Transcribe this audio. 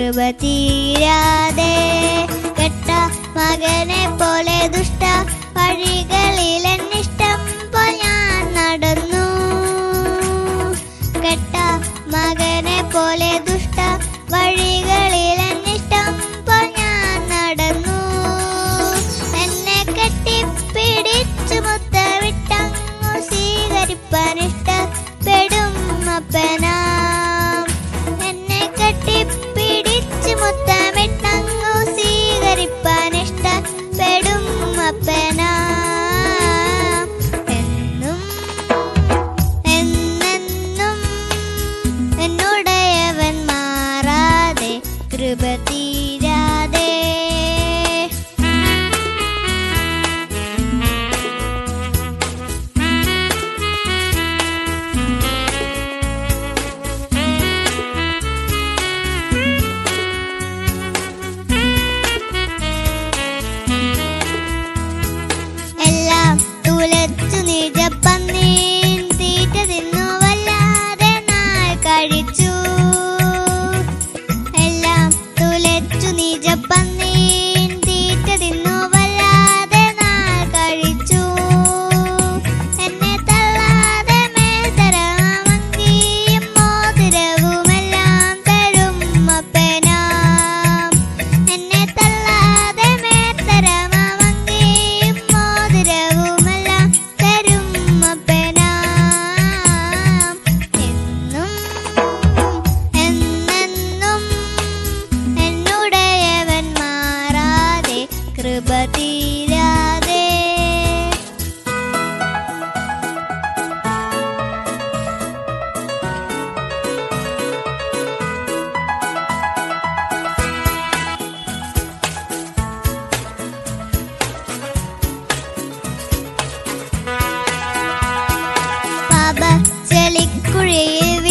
കൃപ തീരാതെ. കെട്ട മകനെ പോലെ ദുഷ്ട വഴികളിൽ എന്നിഷ്ടം പോൽ ഞാൻ നടന്നു. കെട്ട മകനെ പോലെ ദുഷ്ട വഴികളിൽ എന്നിഷ്ടം പോൽ ഞാൻ നടന്നു. എന്നെ കെട്ടിപ്പിടിച്ചു മുത്തമിട്ടങ്ങു സ്വീകരിപ്പാൻ ഇഷ്ടപ്പെടും അപ്പനാം. എന്നെ കെട്ടിപ്പിടിച്ചു മുത്തമിട്ടങ്ങു സ്വീകരിപ്പാൻ ഇഷ്ടപ്പെടും അപ്പനാം. എന്നും എന്നെന്നും എന്നുടയവൻ മാറാതെ കൃപ തീരാതെ. എല്ലാം തുലച്ചു നിജപ്പന്നീൻ തീറ്റ തിന്നു വല്ലാതെ നാൾ കഴിച്ചു. എല്ലാം തുലച്ചു നിജപ്പന്നീൻ തീറ്റ തിന്നു വല്ലാതെ നാൾ കഴിച്ചു. എന്നെ തള്ളാതെ മേൽത്തരമങ്കിയും മോതിരവുമെല്ലാം തരും അപ്പനാം. എന്നെ തള്ളാതെ മേൽത്തരമങ്കിയും മോതിരവുമെല്ലാം തരും അപ്പനാം. എന്നും എന്നെന്നും എന്നുടയവൻ മാറാതെ കൃപ തീരാതെ. പാപ ചെളിക്കുഴിയിൽ